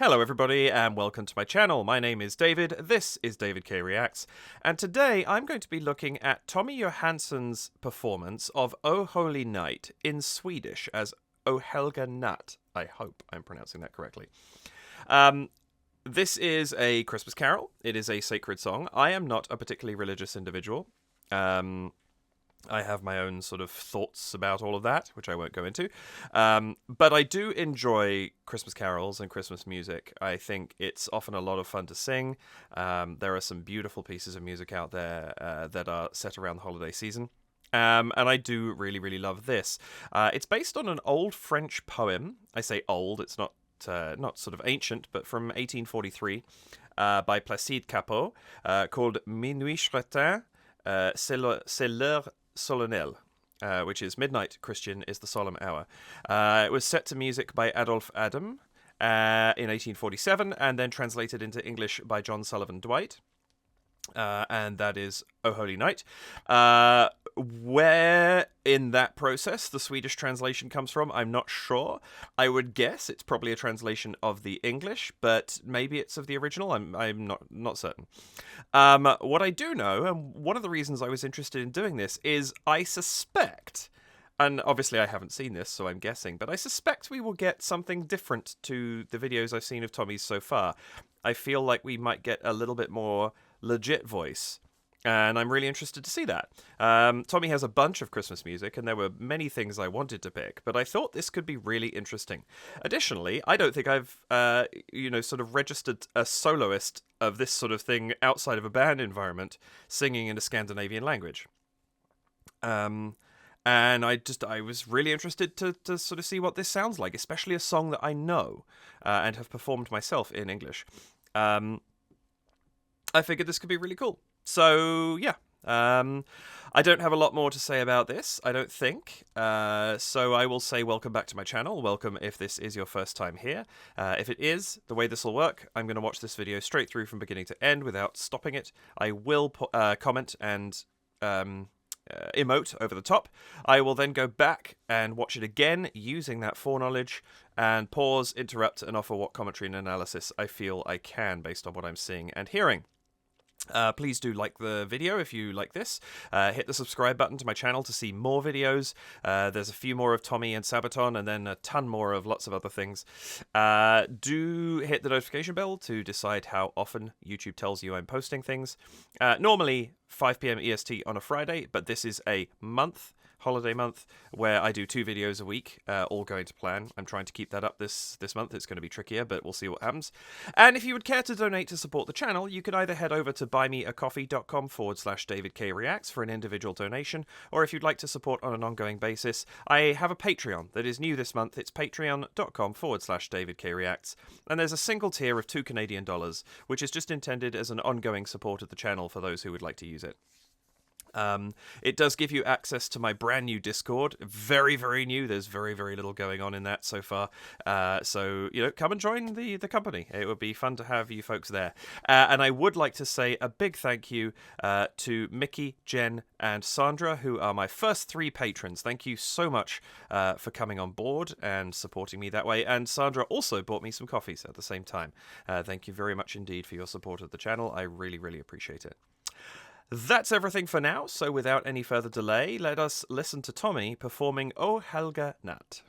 Hello everybody and welcome to my channel. My name is David, this is David K Reacts, and today I'm going to be looking at Tommy Johansson's performance of O Holy Night in Swedish as O Helga Natt. I hope I'm pronouncing that correctly. This is a Christmas carol. It is a sacred song. I am not a particularly religious individual. I have my own sort of thoughts about all of that, which I won't go into. But I do enjoy Christmas carols and Christmas music. I think it's often a lot of fun to sing. There are some beautiful pieces of music out there that are set around the holiday season. And I do really, really love this. It's based on an old French poem. I say old, it's not sort of ancient, but from 1843 by Placide Cappeau, called Minuit Chrétien, c'est l'heure solennelle, which is midnight Christian is the solemn hour. It was set to music by Adolphe Adam in 1847 and then translated into English by John Sullivan Dwight. And that is O Holy Night. Where in that process the Swedish translation comes from, I'm not sure. I would guess it's probably a translation of the English, but maybe it's of the original. I'm not certain. What I do know, and one of the reasons I was interested in doing this, is I suspect, and obviously I haven't seen this, so I'm guessing, but I suspect we will get something different to the videos I've seen of Tommy's so far. I feel like we might get a little bit more legit voice, and I'm really interested to see that. Tommy has a bunch of Christmas music, and there were many things I wanted to pick, but I thought this could be really interesting. Additionally, I don't think I've, sort of registered a soloist of this sort of thing outside of a band environment singing in a Scandinavian language. And I was really interested to sort of see what this sounds like, especially a song that I know and have performed myself in English. I figured this could be really cool. So, yeah. I don't have a lot more to say about this, I don't think. So I will say welcome back to my channel. Welcome if this is your first time here. If it is, the way this will work, I'm going to watch this video straight through from beginning to end without stopping it. I will comment and emote over the top. I will then go back and watch it again using that foreknowledge and pause, interrupt, and offer what commentary and analysis I feel I can based on what I'm seeing and hearing. Please do like the video if you like this. Hit the subscribe button to my channel to see more videos. There's a few more of Tommy and Sabaton, and then a ton more of lots of other things. Do hit the notification bell to decide how often YouTube tells you I'm posting things. Normally 5 p.m. EST on a Friday, but this is a holiday month, where I do 2 videos a week, all going to plan. I'm trying to keep that up this month. It's going to be trickier, but we'll see what happens. And if you would care to donate to support the channel, you could either head over to buymeacoffee.com/DavidKReacts for an individual donation, or if you'd like to support on an ongoing basis, I have a Patreon that is new this month. It's patreon.com/DavidKReacts, and there's a single tier of $2 Canadian, which is just intended as an ongoing support of the channel for those who would like to use it. It does give you access to my brand new Discord. Very, very new. There's very, very little going on in that so far. So, come and join the company. It would be fun to have you folks there. And I would like to say a big thank you to Mickey, Jen, and Sandra, who are my first 3 patrons. Thank you so much for coming on board and supporting me that way. And Sandra also bought me some coffees at the same time. Thank you very much indeed for your support of the channel. I really, really appreciate it. That's everything for now, so without any further delay, let us listen to Tommy performing O Helga Natt.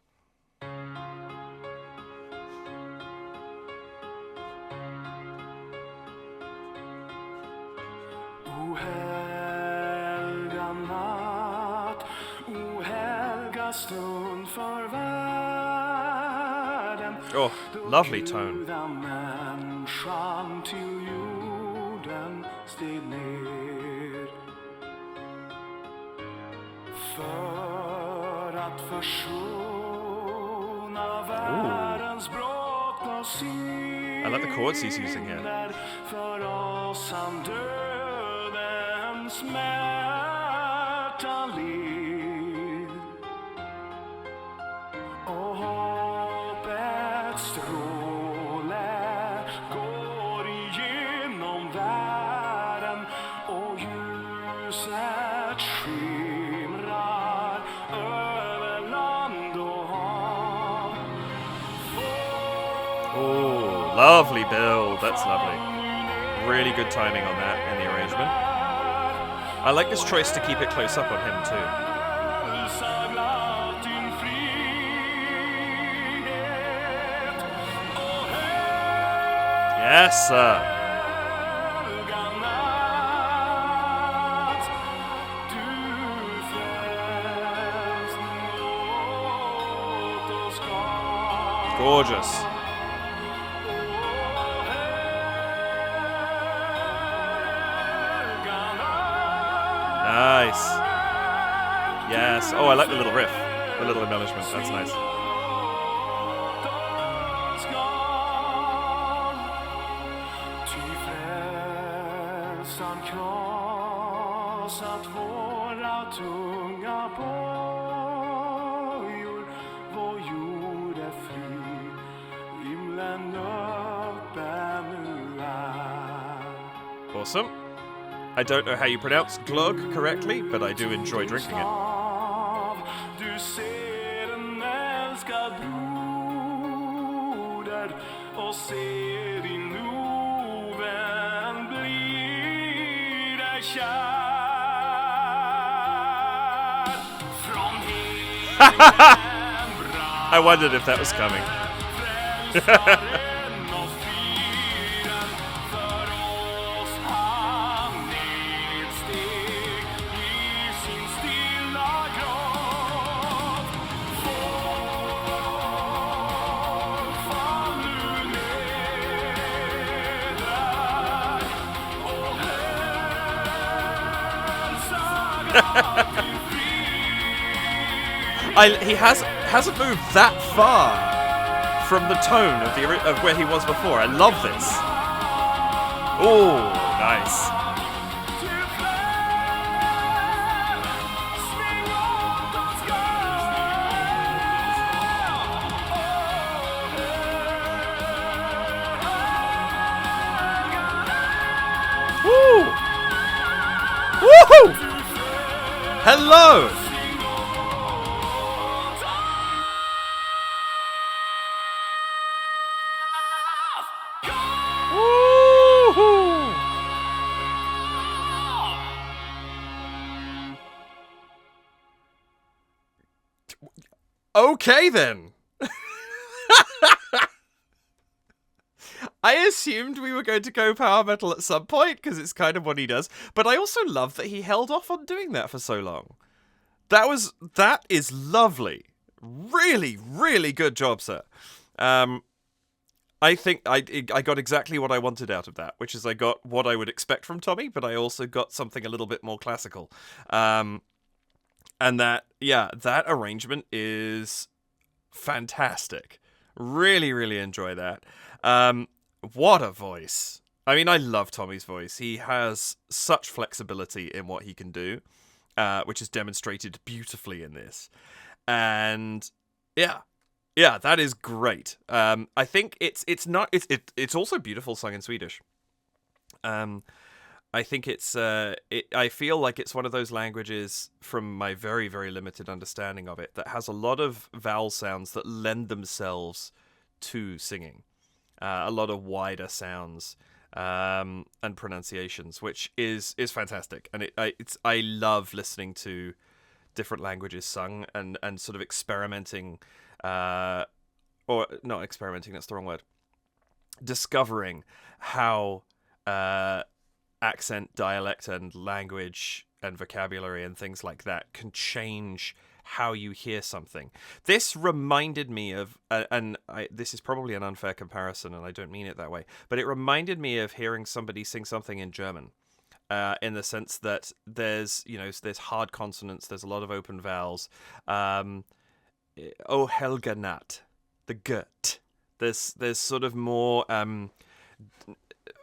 O helga natt, o helga stund för världen. Oh, lovely tone. Människan till jorden steg ner för att försona världens brott och synder. I like the chords he's using here. För oss han dödens smärta led och hoppets stråle går igenom världen och ljuset skimrar över land och hav. Oh. Lovely build. That's lovely. Really good timing on that in the arrangement. I like this choice to keep it close up on him too. Yes, sir. Gorgeous. Nice. Yes. Oh, I like the little riff. The little embellishment. That's nice. Awesome. I don't know how you pronounce glögg correctly, but I do enjoy drinking it. I wondered if that was coming. He hasn't moved that far from the tone of where he was before. I love this. Oh, nice. Woo! Woohoo! Hello! Okay then. I assumed we were going to go power metal at some point because it's kind of what he does, but I also love that he held off on doing that for so long. That is lovely. Really, really good job, sir. I think I got exactly what I wanted out of that, which is I got what I would expect from Tommy, but I also got something a little bit more classical. And that arrangement is fantastic. Really, really enjoy that. What a voice. I mean, I love Tommy's voice. He has such flexibility in what he can do, which is demonstrated beautifully in this. And yeah, that is great. I think it's also beautiful sung in Swedish. I think I feel like it's one of those languages, from my very, very limited understanding of it, that has a lot of vowel sounds that lend themselves to singing. A lot of wider sounds and pronunciations, which is fantastic. And I love listening to different languages sung and sort of experimenting, or not experimenting, that's the wrong word. Discovering how accent, dialect, and language and vocabulary and things like that can change how you hear something. This reminded me of, this is probably an unfair comparison, and I don't mean it that way, but it reminded me of hearing somebody sing something in German, in the sense that there's hard consonants, there's a lot of open vowels. Oh, Helga Natt, the gut. There's sort of more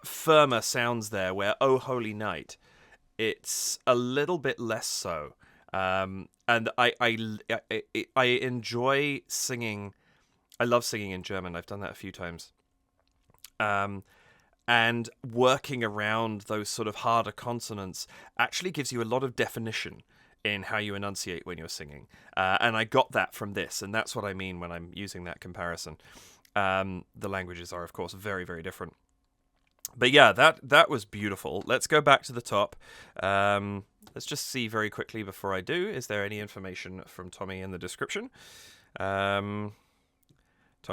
firmer sounds there, where Oh Holy Night, it's a little bit less so. And I enjoy singing. I love singing in German. I've done that a few times. And working around those sort of harder consonants actually gives you a lot of definition in how you enunciate when you're singing. And I got that from this, and that's what I mean when I'm using that comparison. The languages are, of course, very, very different. But yeah, that was beautiful. Let's go back to the top. Let's just see very quickly before I do. Is there any information from Tommy in the description? Tommy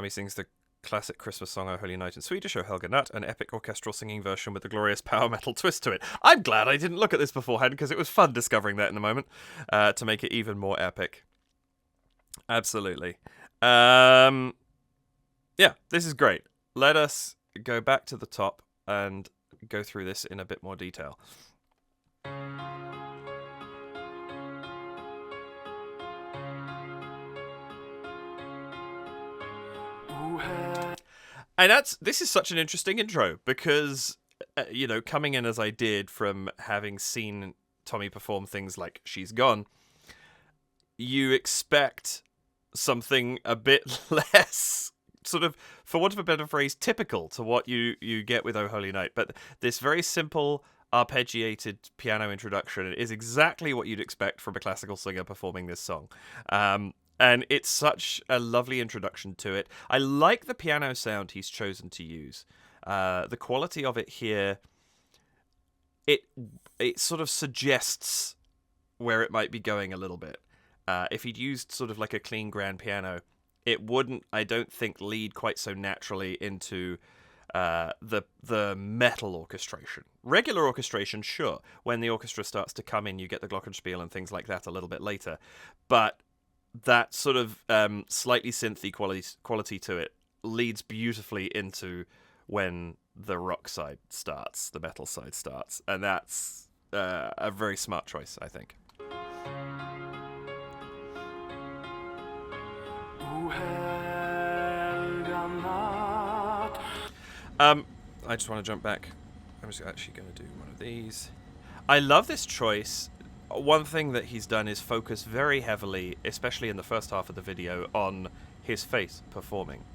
sings the classic Christmas song "O Holy Night" in Swedish, "O Helga Natt," an epic orchestral singing version with a glorious power metal twist to it. I'm glad I didn't look at this beforehand, because it was fun discovering that in the moment, to make it even more epic. Absolutely. Yeah, this is great. Let us go back to the top and go through this in a bit more detail. And this is such an interesting intro, because, coming in as I did from having seen Tommy perform things like She's Gone, you expect something a bit less, sort of, for want of a better phrase, typical to what you get with "O Holy Night." But this very simple, arpeggiated piano introduction is exactly what you'd expect from a classical singer performing this song. And it's such a lovely introduction to it. I like the piano sound he's chosen to use. The quality of it here, it sort of suggests where it might be going a little bit. If he'd used sort of like a clean grand piano, it wouldn't, I don't think, lead quite so naturally into the metal orchestration. Regular orchestration, sure. When the orchestra starts to come in, you get the glockenspiel and things like that a little bit later. But that sort of slightly synthy quality to it leads beautifully into when the rock side starts, the metal side starts. And that's a very smart choice, I think. I just want to jump back. I'm just actually going to do one of these. I love this choice. One thing that he's done is focus very heavily, especially in the first half of the video, on his face performing.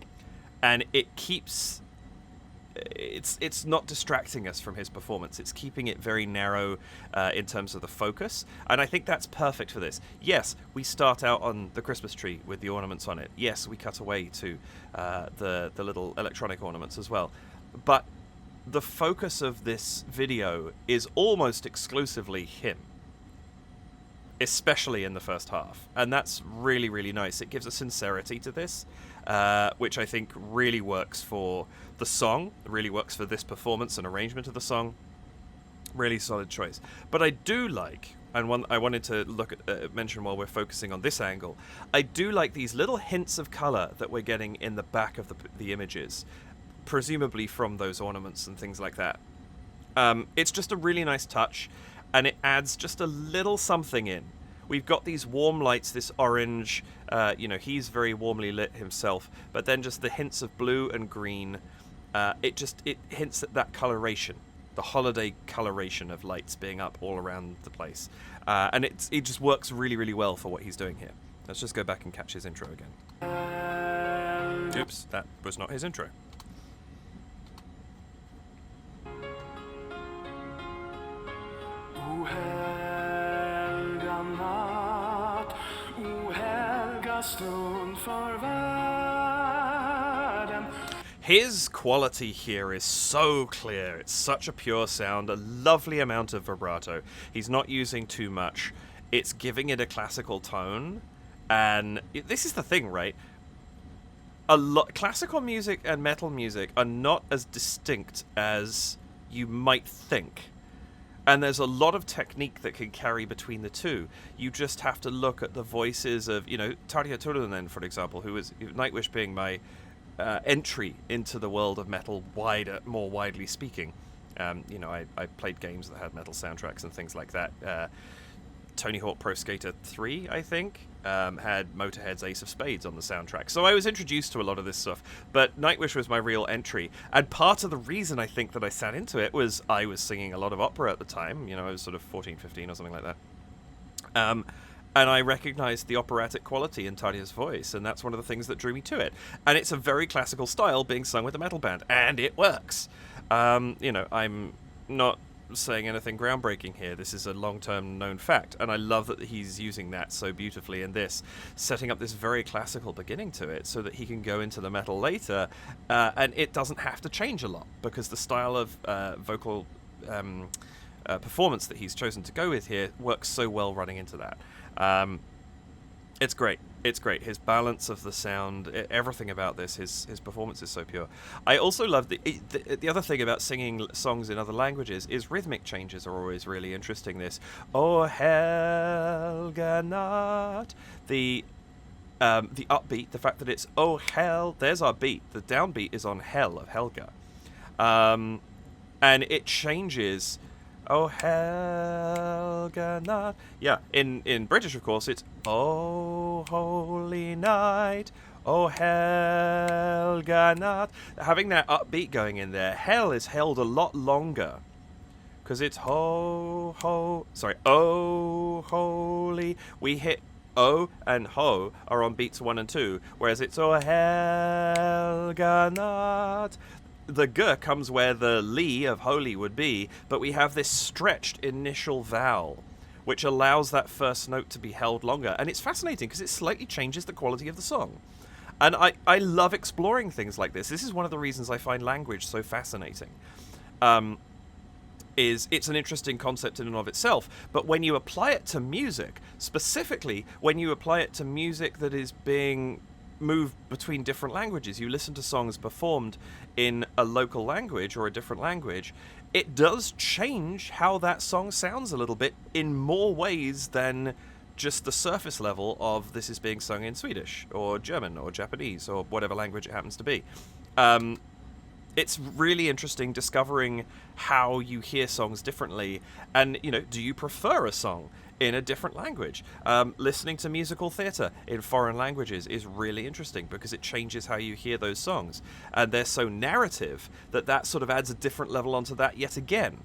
And it keeps... It's not distracting us from his performance. It's keeping it very narrow in terms of the focus. And I think that's perfect for this. Yes, we start out on the Christmas tree with the ornaments on it. Yes, we cut away to the little electronic ornaments as well. But the focus of this video is almost exclusively him, especially in the first half. And that's really, really nice. It gives a sincerity to this, which I think really works for the song, really works for this performance and arrangement of the song. Really solid choice. But I do like, and I wanted to mention while we're focusing on this angle, I do like these little hints of color that we're getting in the back of the images, presumably from those ornaments and things like that. It's just a really nice touch, and it adds just a little something in. We've got these warm lights, this orange, he's very warmly lit himself, but then just the hints of blue and green, it hints at that coloration, the holiday coloration of lights being up all around the place. And it just works really, really well for what he's doing here. Let's just go back and catch his intro again. Oops, that was not his intro. O Helga Natt, o Helga stund för världen. His quality here is so clear. It's such a pure sound, a lovely amount of vibrato. He's not using too much. It's giving it a classical tone. And this is the thing, right? Classical music and metal music are not as distinct as you might think. And there's a lot of technique that can carry between the two. You just have to look at the voices of, Tarja Turunen, for example, who is Nightwish being my entry into the world of metal, more widely speaking. I played games that had metal soundtracks and things like that. Tony Hawk Pro Skater 3, I think, had Motorhead's Ace of Spades on the soundtrack. So I was introduced to a lot of this stuff, but Nightwish was my real entry. And part of the reason I think that I sat into it was I was singing a lot of opera at the time. I was sort of 14, 15 or something like that. And I recognized the operatic quality in Tarja's voice, and that's one of the things that drew me to it. And it's a very classical style being sung with a metal band, and it works. I'm not saying anything groundbreaking here. This is a long-term known fact, and I love that he's using that so beautifully in this, setting up this very classical beginning to it so that he can go into the metal later, and it doesn't have to change a lot because the style of vocal performance that he's chosen to go with here works so well running into that. It's great. It's great. His balance of the sound, everything about this, his performance is so pure. I also love the other thing about singing songs in other languages is rhythmic changes are always really interesting. This "Oh Helga Natt," the upbeat, the fact that it's "Oh hell," there's our beat. The downbeat is on "Hell" of Helga, and it changes. Oh Helga Natt. Yeah, in British, of course, it's Oh Holy Night, Oh Helga Natt. Having that upbeat going in there, Hell is held a lot longer because it's Oh Holy. We hit O and Ho are on beats 1 and 2, whereas it's Oh Helga Natt. The G comes where the Li of holy would be, but we have this stretched initial vowel, which allows that first note to be held longer. And it's fascinating because it slightly changes the quality of the song. And I love exploring things like this. This is one of the reasons I find language so fascinating. It's an interesting concept in and of itself, but when you apply it to music, specifically when you apply it to music that is being moved between different languages, you listen to songs performed in a local language or a different language, it does change how that song sounds a little bit in more ways than just the surface level of this is being sung in Swedish or German or Japanese or whatever language it happens to be. It's really interesting discovering how you hear songs differently, and do you prefer a song in a different language? Listening to musical theatre in foreign languages is really interesting because it changes how you hear those songs, and they're so narrative that sort of adds a different level onto that yet again.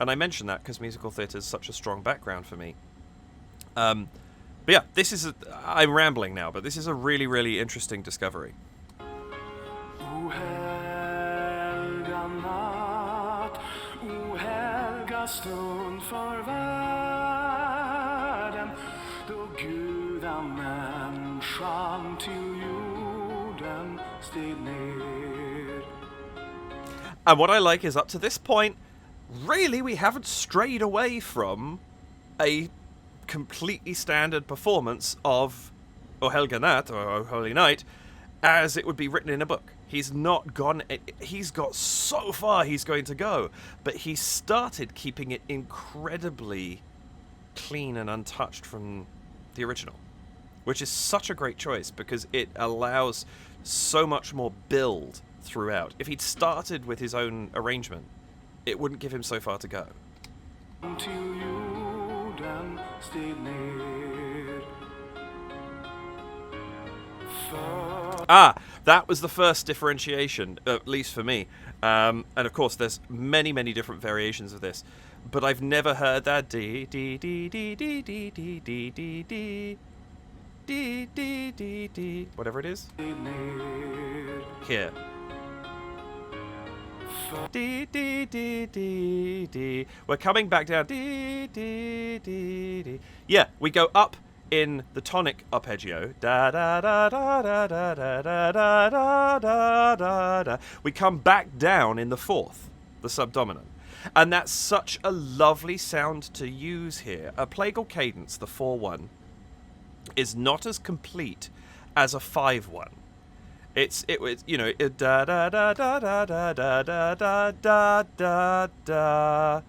And I mention that because musical theatre is such a strong background for me. But yeah, I'm rambling now, but this is a really, really interesting discovery. O Helga natt, o helga stund för världen, då gudamänniskan till jorden steg ner. And what I like is up to this point, really we haven't strayed away from a completely standard performance of O Helga Natt, or O Holy Night, as it would be written in a book. He's not gone, he's got so far he's going to go, but he started keeping it incredibly clean and untouched from the original, which is such a great choice because it allows so much more build throughout. If he'd started with his own arrangement, it wouldn't give him so far to go. Till jorden steg ner. That was the first differentiation, at least for me. And of course, there's many, many different variations of this, but I've never heard that D D D D D D D D D D D D D D whatever it is. Here. D D D D D. We're coming back down. D D D D. Yeah, we go up in the tonic arpeggio. Da da da da da da da da da da da da. We come back down in the fourth, the subdominant. And that's such a lovely sound to use here. A plagal cadence, the 4-1, is not as complete as a 5-1. It's da da da da da da da da da da da,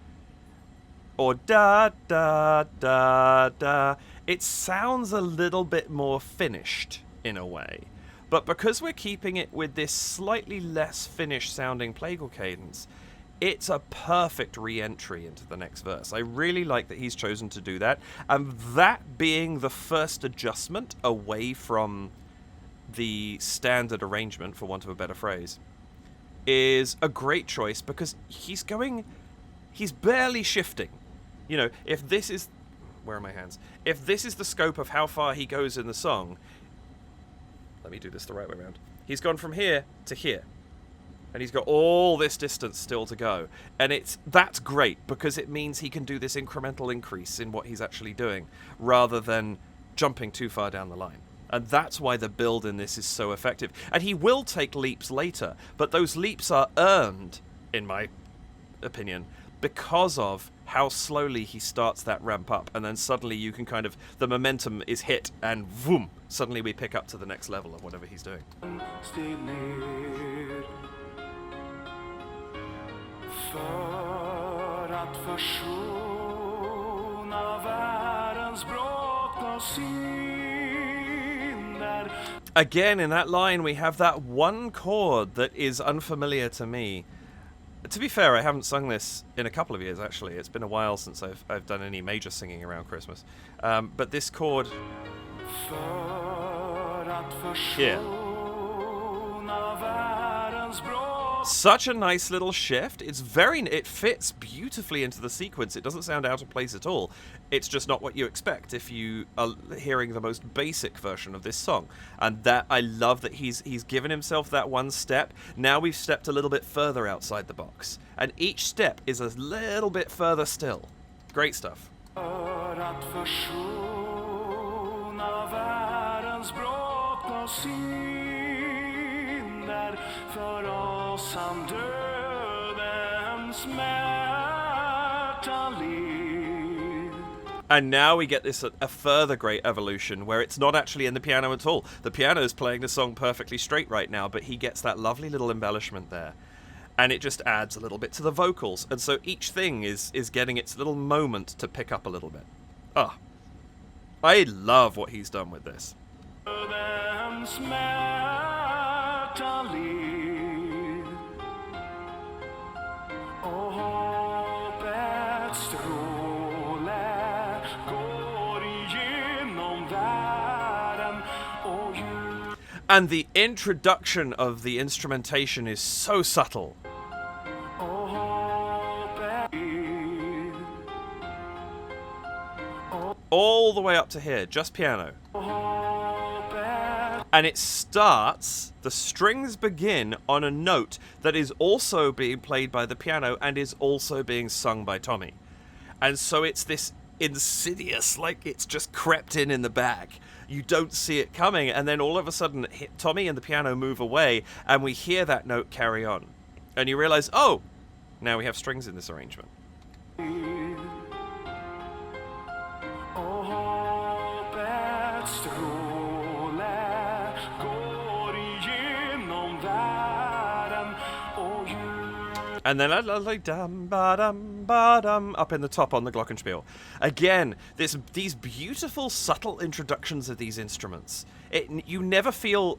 or da da da da. It sounds a little bit more finished in a way, but because we're keeping it with this slightly less finished sounding plagal cadence, it's a perfect re-entry into the next verse. I really like that he's chosen to do that, and that being the first adjustment away from the standard arrangement, for want of a better phrase, is a great choice because he's barely shifting. If this is, where are my hands? If this is the scope of how far he goes in the song, let me do this the right way around. He's gone from here to here. And he's got all this distance still to go. And that's great, because it means he can do this incremental increase in what he's actually doing, rather than jumping too far down the line. And that's why the build in this is so effective. And he will take leaps later, but those leaps are earned, in my opinion, because of how slowly he starts that ramp up, and then suddenly you can kind of, the momentum is hit, and boom, suddenly we pick up to the next level of whatever he's doing. Steg ner för att försona världens brott och synder. Again, in that line, we have that one chord that is unfamiliar to me. To be fair, I haven't sung this in a couple of years, actually. It's been a while since I've done any major singing around Christmas. But this chord here. Such a nice little shift. It fits beautifully into the sequence. It doesn't sound out of place at all. It's just not what you expect if you are hearing the most basic version of this song. And that, I love that he's given himself that one step. Now we've stepped a little bit further outside the box. And each step is a little bit further still. Great stuff. För oss som dödens smärta led. And now we get this a further great evolution where it's not actually in the piano at all. The piano is playing the song perfectly straight right now, but he gets that lovely little embellishment there. And it just adds a little bit to the vocals. And so each thing is getting its little moment to pick up a little bit. Ah, I love what he's done with this. Dödens smärta led. Och hoppets stråle går igenom världen och ljus. And the introduction of the instrumentation is so subtle. Och hoppet All the way up to here, just piano. And it starts, the strings begin on a note that is also being played by the piano and is also being sung by Tommy. And so it's this insidious, like it's just crept in the back. You don't see it coming, and then all of a sudden Tommy and the piano move away and we hear that note carry on. And you realize, oh, now we have strings in this arrangement. And then dum ba dum ba dum up in the top on the glockenspiel. Again, these beautiful subtle introductions of these instruments. You never feel,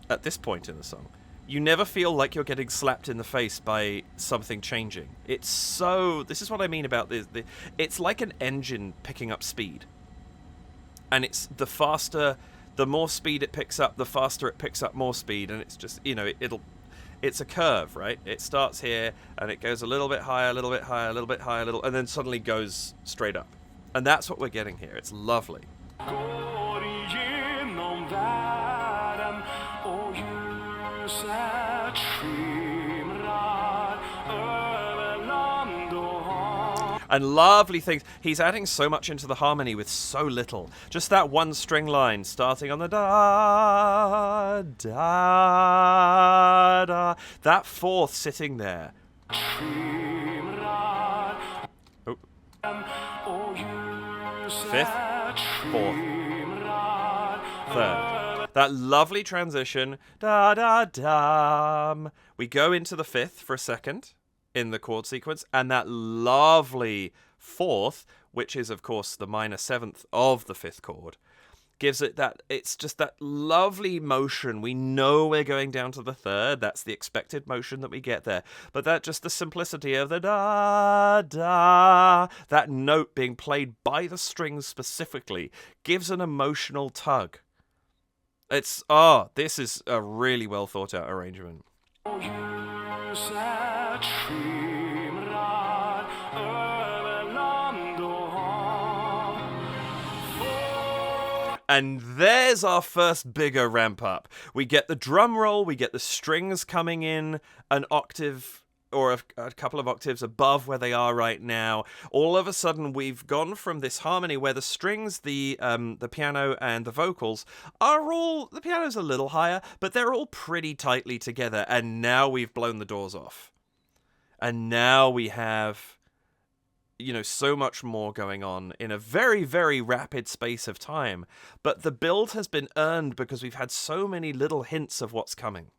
at this point in the song, you never feel like you're getting slapped in the face by something changing. It's so, this is what I mean about this. It's like an engine picking up speed. And it's the faster, the more speed it picks up, the faster it picks up more speed. And it's just, it's a curve, right? It starts here, and it goes a little bit higher, a little bit higher, a little bit higher, and then suddenly goes straight up. And that's what we're getting here. It's lovely. And lovely things. He's adding so much into the harmony with so little. Just that one string line starting on the da, da, da. That fourth sitting there. Oh. Fifth, fourth, third. That lovely transition. Da, da, dum. We go into the fifth for a second in the chord sequence, and that lovely fourth, which is of course the minor seventh of the fifth chord, gives it that, it's just that lovely motion. We know we're going down to the third. That's the expected motion that we get there. But that, just the simplicity of the da, da, that note being played by the strings specifically, gives an emotional tug. This is a really well thought out arrangement. And there's our first bigger ramp up. We get the drum roll, we get the strings coming in an octave or a couple of octaves above where they are right now. All of a sudden, we've gone from this harmony where the strings, the piano, and the vocals are all... The piano's a little higher, but they're all pretty tightly together. And now we've blown the doors off. And now we have... so much more going on in a very, very rapid space of time. But the build has been earned because we've had so many little hints of what's coming.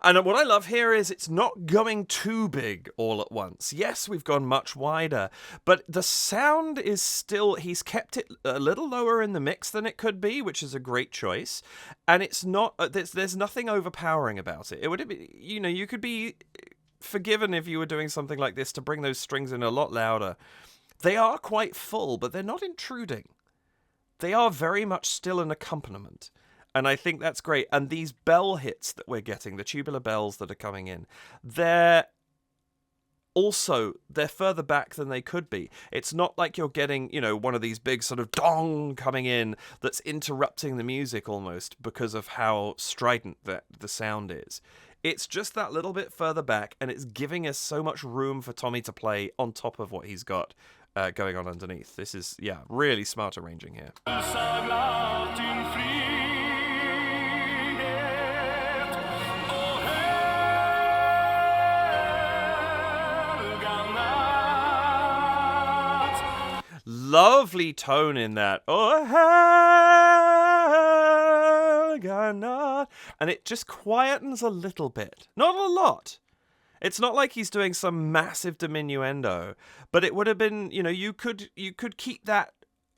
And what I love here is it's not going too big all at once. Yes, we've gone much wider, but the sound is still... He's kept it a little lower in the mix than it could be, which is a great choice. And it's not... There's nothing overpowering about it. It would be... you could be forgiven if you were doing something like this to bring those strings in a lot louder. They are quite full, but they're not intruding. They are very much still an accompaniment. And I think that's great. And these bell hits that we're getting, the tubular bells that are coming in, they're further back than they could be. It's not like you're getting, one of these big sort of dong coming in that's interrupting the music almost because of how strident the sound is. It's just that little bit further back, and it's giving us so much room for Tommy to play on top of what he's got going on underneath. This is, really smart arranging here. Lovely tone in that. Oh, Helga Natt. And it just quietens a little bit. Not a lot. It's not like he's doing some massive diminuendo, but it would have been, you could keep that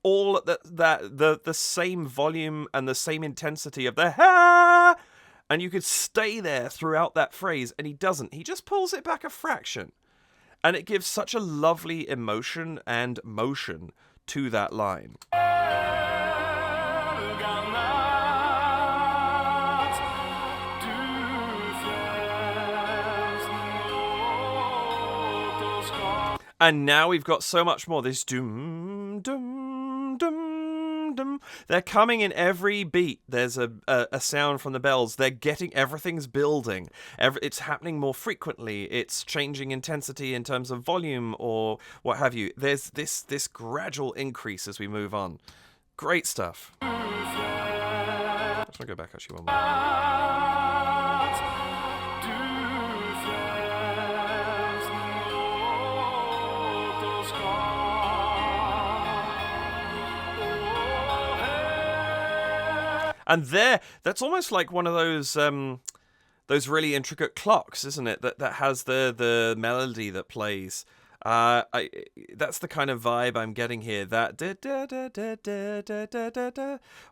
all at the same volume and the same intensity of the ha, and you could stay there throughout that phrase, and he doesn't. He just pulls it back a fraction. And it gives such a lovely emotion and motion to that line. And now we've got so much more. This doom, doom, doom, doom. They're coming in every beat. There's a sound from the bells. They're getting... Everything's building. It's happening more frequently. It's changing intensity in terms of volume or what have you. There's this gradual increase as we move on. Great stuff. Let's go back actually one more. And that's almost like one of those really intricate clocks, isn't it? That has the melody that plays. That's the kind of vibe I'm getting here. That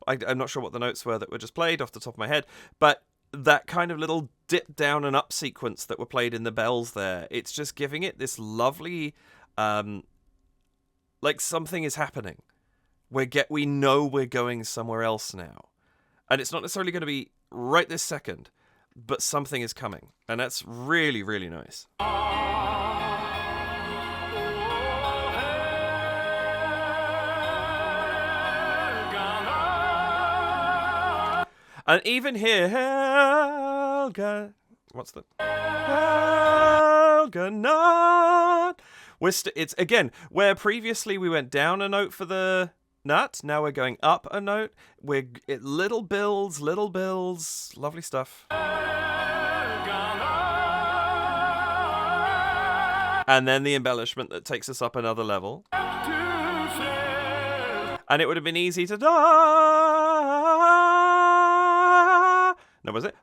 I'm not sure what the notes were that were just played off the top of my head, but that kind of little dip down and up sequence that were played in the bells there. It's just giving it this lovely, like something is happening. We know we're going somewhere else now. And it's not necessarily going to be right this second, but something is coming. And that's really, really nice. And even here, Helga... What's the... Helga Natt. It's, again, where previously we went down a note for the... Nut. Now we're going up a note. Little builds, lovely stuff. And then the embellishment that takes us up another level. And it would have been easy to no, was it?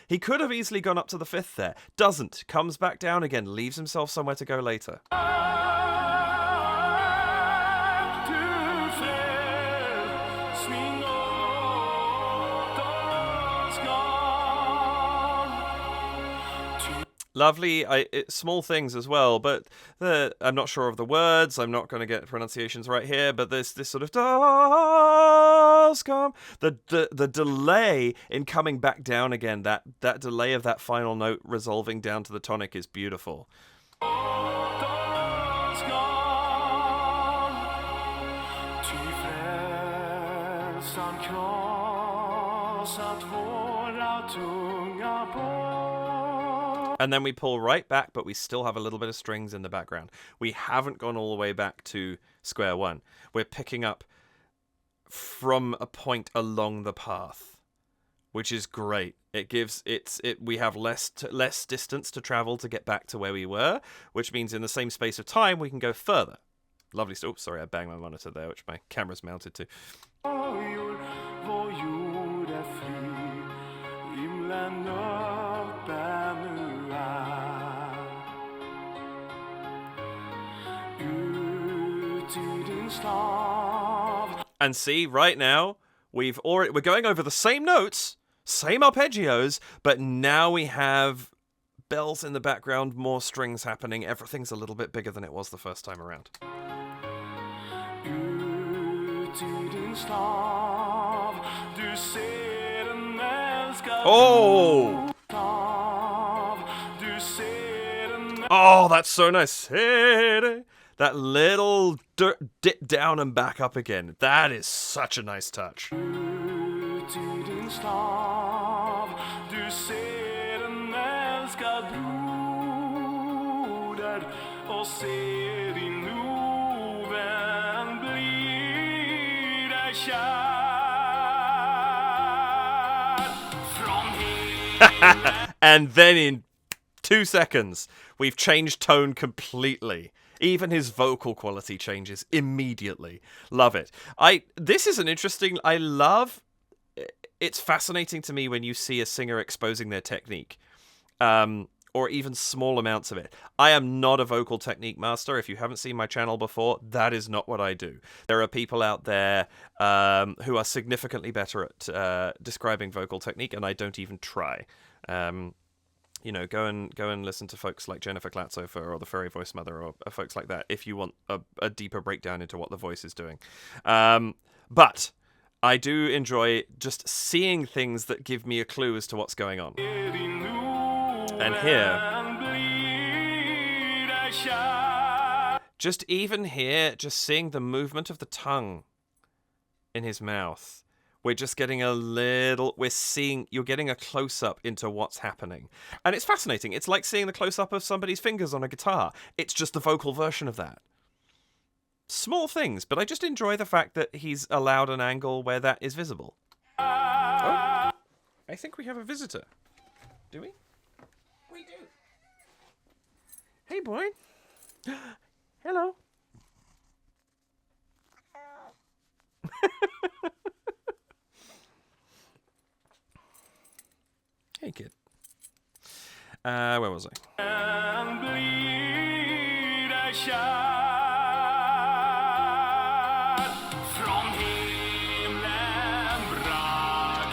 He could have easily gone up to the fifth there. Doesn't. Comes back down again. Leaves himself somewhere to go later. Lovely, small things as well, but I'm not sure of the words. I'm not going to get pronunciations right here, but there's this sort of does come. The delay in coming back down again, that delay of that final note resolving down to the tonic is beautiful. And then we pull right back, but we still have a little bit of strings in the background. We haven't gone all the way back to square one. We're picking up from a point along the path, which is great. We have less distance to travel to get back to where we were, which means in the same space of time we can go further. Lovely stuff. Oops, sorry, I banged my monitor there, which my camera's mounted to. And see, right now, we're going over the same notes, same arpeggios, but now we have bells in the background, more strings happening. Everything's a little bit bigger than it was the first time around. Oh! Oh, that's so nice. That little dip down and back up again. That is such a nice touch. And then in 2 seconds, we've changed tone completely. Even his vocal quality changes immediately. Love it. This is an interesting... It's fascinating to me when you see a singer exposing their technique. Or even small amounts of it. I am not a vocal technique master. If you haven't seen my channel before, that is not what I do. There are people out there who are significantly better at describing vocal technique, and I don't even try. You know, go and listen to folks like Jennifer Klatzofer or the Fairy Voice Mother or folks like that if you want a deeper breakdown into what the voice is doing. But I do enjoy just seeing things that give me a clue as to what's going on. And here, just seeing the movement of the tongue in his mouth. We're just getting you're getting a close-up into what's happening. And it's fascinating. It's like seeing the close-up of somebody's fingers on a guitar. It's just the vocal version of that. Small things, but I just enjoy the fact that he's allowed an angle where that is visible. Oh, I think we have a visitor. Do we? We do. Hey, boy. Hello. Hey, kid. Where was I?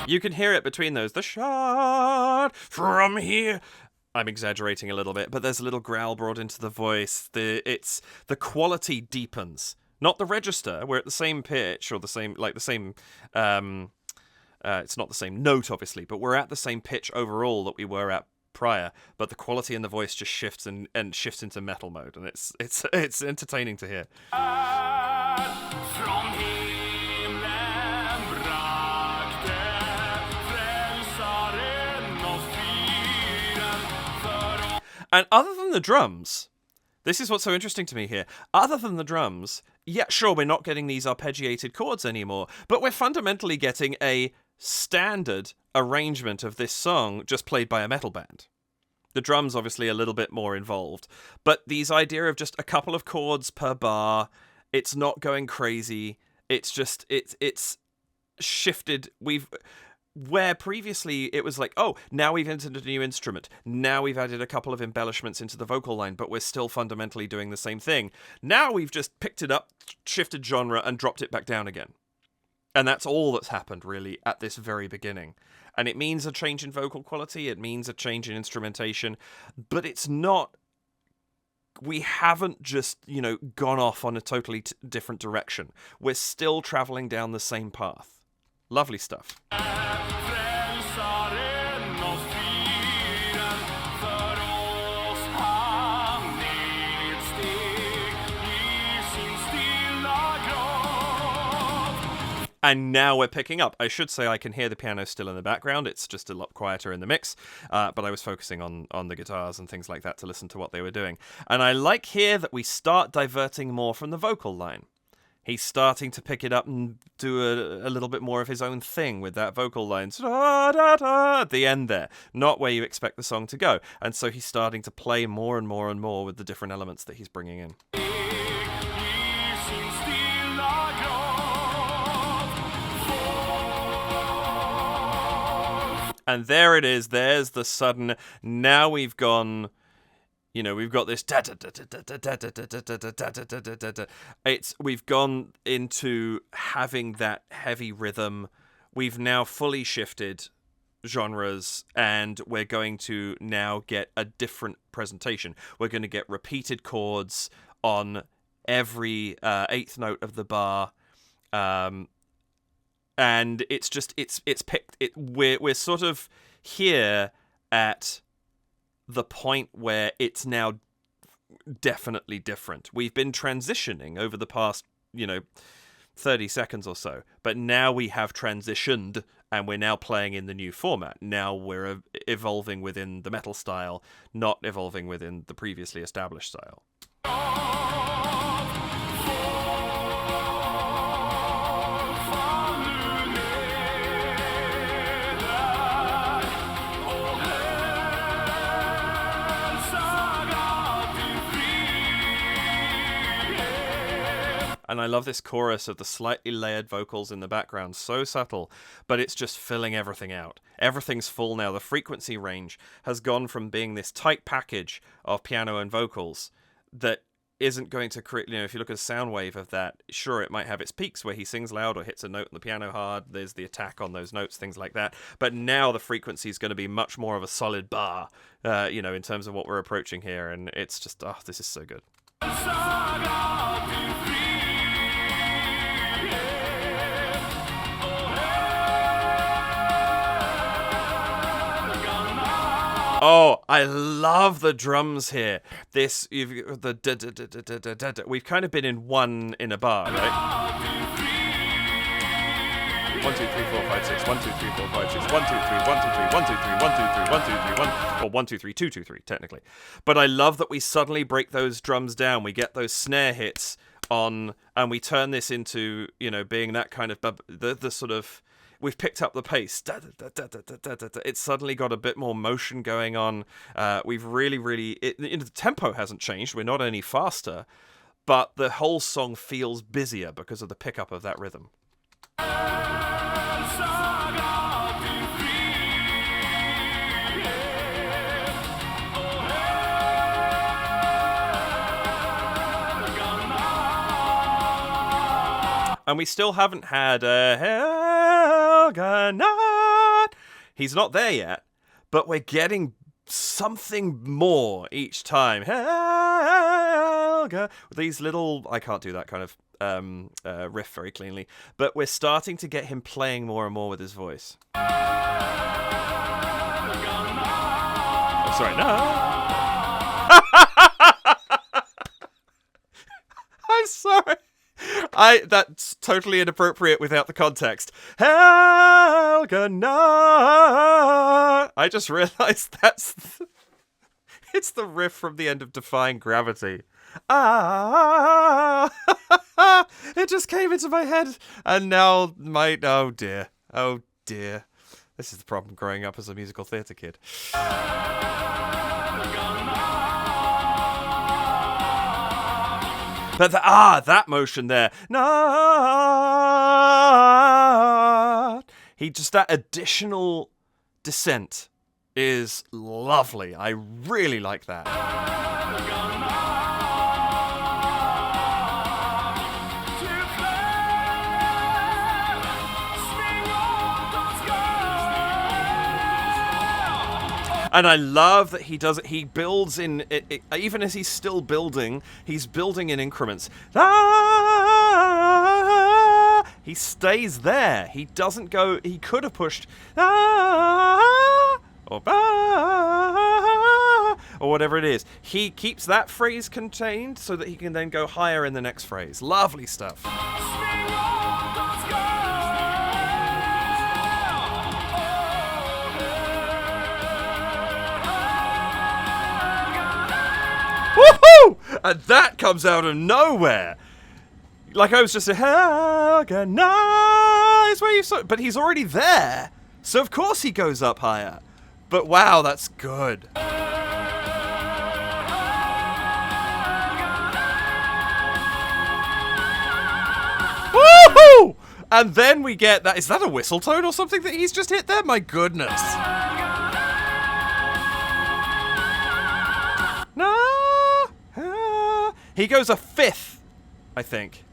You can hear it between those. The shot from here. I'm exaggerating a little bit, but there's a little growl brought into the voice. The quality deepens. Not the register. We're at the same pitch or the same. It's not the same note, obviously, but we're at the same pitch overall that we were at prior. But the quality in the voice just shifts and shifts into metal mode, and it's entertaining to hear. And other than the drums, this is what's so interesting to me here. Other than the drums, yeah, sure, we're not getting these arpeggiated chords anymore, but we're fundamentally getting a standard arrangement of this song just played by a metal band. The drums obviously a little bit more involved, but these idea of just a couple of chords per bar, it's not going crazy. It's just it's shifted. Where previously it was like, oh, now we've entered a new instrument. Now we've added a couple of embellishments into the vocal line, but we're still fundamentally doing the same thing. Now we've just picked it up, shifted genre, and dropped it back down again. And that's all that's happened, really, at this very beginning. And it means a change in vocal quality, it means a change in instrumentation, but it's not... We haven't just, gone off on a totally different direction. We're still travelling down the same path. Lovely stuff. And now we're picking up. I should say I can hear the piano still in the background. It's just a lot quieter in the mix. But I was focusing on the guitars and things like that to listen to what they were doing. And I like here that we start diverting more from the vocal line. He's starting to pick it up and do a little bit more of his own thing with that vocal line. At the end there. Not where you expect the song to go. And so he's starting to play more and more and more with the different elements that he's bringing in. And there it is. There's the sudden. Now we've gone. We've got this. We've gone into having that heavy rhythm. We've now fully shifted genres, and we're going to now get a different presentation. We're going to get repeated chords on every eighth note of the bar. And it's just it's picked. We're sort of here at the point where it's now definitely different. We've been transitioning over the past 30 seconds or so, but now we have transitioned and we're now playing in the new format. Now we're evolving within the metal style, not evolving within the previously established style. And I love this chorus of the slightly layered vocals in the background. So subtle, but it's just filling everything out. Everything's full now. The frequency range has gone from being this tight package of piano and vocals that isn't going to create... if you look at a sound wave of that, sure, it might have its peaks where he sings loud or hits a note on the piano hard. There's the attack on those notes, things like that. But now the frequency is going to be much more of a solid bar, in terms of what we're approaching here. And it's just, this is so good. Oh, I love the drums here. We've kind of been in one in a bar, right? 1, 2, 3, 4, 5, 6. 1, 2, 3, 4, 5, 6. 1, 2, 3, 1, 2, 3, 1, 2, 3, 1, 2, 3, 1, 2, 3, 1. Or 1, 2, 3, 2, 2, 3, technically. But I love that we suddenly break those drums down. We get those snare hits on, and we turn this into, being that kind of the sort of... We've picked up the pace. It's suddenly got a bit more motion going on. We've really, the tempo hasn't changed. We're not any faster, but the whole song feels busier because of the pickup of that rhythm. And we still haven't had a Helga Natt. He's not there yet, but we're getting something more each time. Helga. These little... I can't do that kind of riff very cleanly, but we're starting to get him playing more and more with his voice. Oh, sorry, no. I'm sorry. That's totally inappropriate without the context. Helga Natt. I just realized it's the riff from the end of Defying Gravity. It just came into my head, and now oh dear, this is the problem growing up as a musical theatre kid. But that motion there. That additional descent is lovely. I really like that. And I love that he does it. He builds in, even as he's still building, he's building in increments. He stays there. He doesn't go, he could have pushed or whatever it is. He keeps that phrase contained so that he can then go higher in the next phrase. Lovely stuff. Woohoo! And that comes out of nowhere. Like I was just saying, Helga Natt is where you saw, but he's already there, so of course he goes up higher. But wow, that's good. Woohoo! And then we get that. Is that a whistle tone or something that he's just hit there? My goodness. No. He goes a fifth, I think.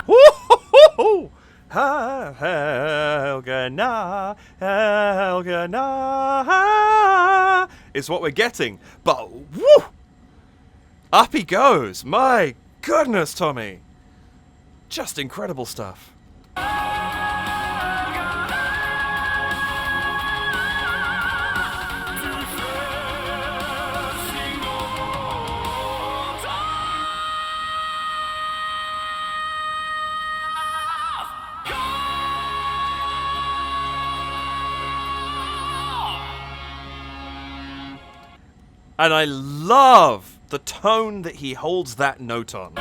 Woo-hoo-hoo-hoo! Helga Natt, Helga Natt is what we're getting. But woo! Up he goes. My goodness, Tommy. Just incredible stuff. And I love the tone that he holds that note on.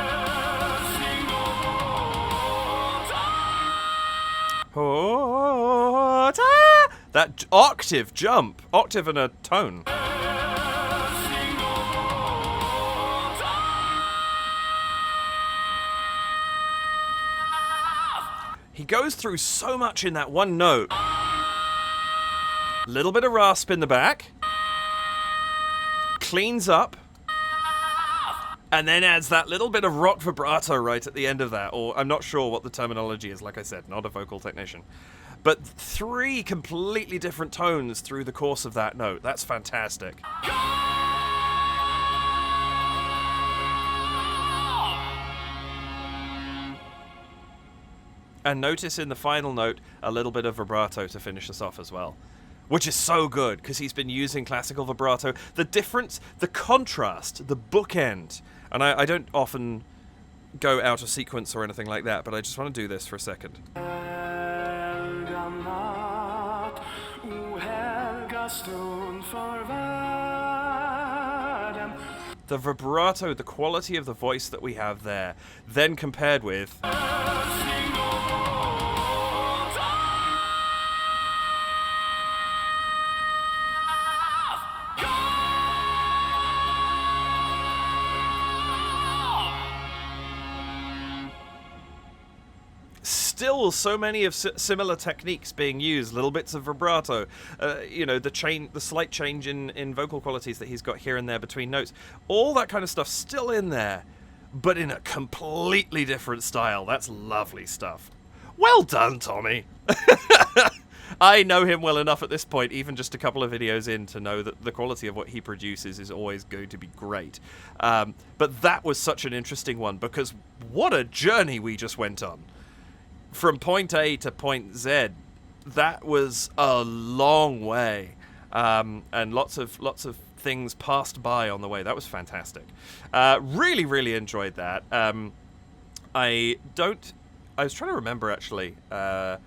That octave jump. Octave and a tone. He goes through so much in that one note. Little bit of rasp in the back. Cleans up, and then adds that little bit of rock vibrato right at the end of that, or I'm not sure what the terminology is, like I said, not a vocal technician. But 3 completely different tones through the course of that note. That's fantastic. And notice in the final note, a little bit of vibrato to finish us off as well. Which is so good, because he's been using classical vibrato. The difference, the contrast, the bookend. And I don't often go out of sequence or anything like that, but I just want to do this for a second. Helga Natt, o helga stund för världen. The vibrato, the quality of the voice that we have there, then compared with... Still, so many of similar techniques being used, little bits of vibrato, you know, the slight change in vocal qualities that he's got here and there between notes, all that kind of stuff still in there, but in a completely different style. That's lovely stuff. Well done, Tommy. I know him well enough at this point, even just a couple of videos in, to know that the quality of what he produces is always going to be great. But that was such an interesting one, because what a journey we just went on. From point A to point Z, that was a long way, and lots of things passed by on the way. That was fantastic. Really, really enjoyed that. I was trying to remember actually. I'm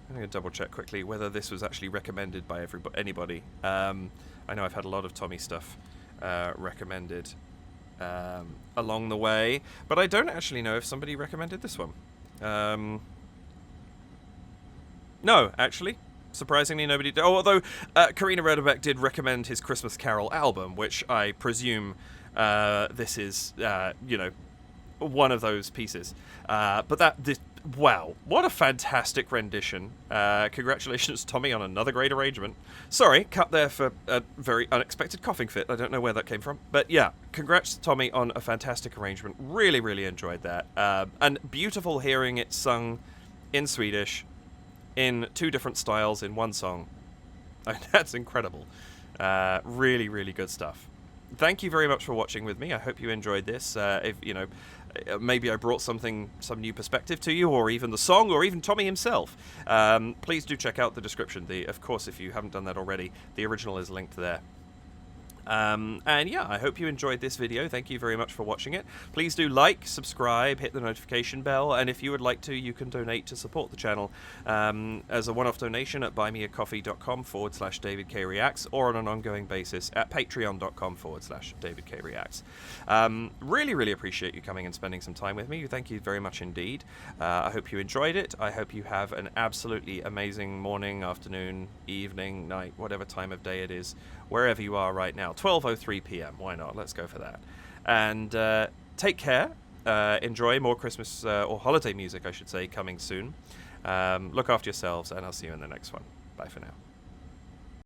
going to double check quickly whether this was actually recommended by anybody. I know I've had a lot of Tommy stuff recommended along the way, but I don't actually know if somebody recommended this one. No, actually. Surprisingly, nobody did. Oh, although Karina Redebeck did recommend his Christmas Carol album, which I presume this is, you know, one of those pieces. But wow, what a fantastic rendition. Congratulations, Tommy, on another great arrangement. Sorry, cut there for a very unexpected coughing fit. I don't know where that came from. But yeah, congrats, Tommy, on a fantastic arrangement. Really, really enjoyed that. And beautiful hearing it sung in Swedish. in 2 different styles in one song. That's incredible. Really, really good stuff. Thank you very much for watching with me. I hope you enjoyed this. If maybe I brought some new perspective to you, or even the song, or even Tommy himself. Please do check out the description. Of course, if you haven't done that already, the original is linked there. And yeah, I hope you enjoyed this video. Thank you very much for watching it. Please do like, subscribe, hit the notification bell, and if you would like to, you can donate to support the channel as a one-off donation at buymeacoffee.com/DavidKReacts, or on an ongoing basis at patreon.com/DavidKReacts. Really, really appreciate you coming and spending some time with me. Thank you very much indeed. I hope you enjoyed it. I hope you have an absolutely amazing morning, afternoon, evening, night, whatever time of day it is, wherever you are right now. 12:03 p.m. Why not? Let's go for that. And take care. Enjoy more Christmas or holiday music, I should say, coming soon. Look after yourselves, and I'll see you in the next one. Bye for now.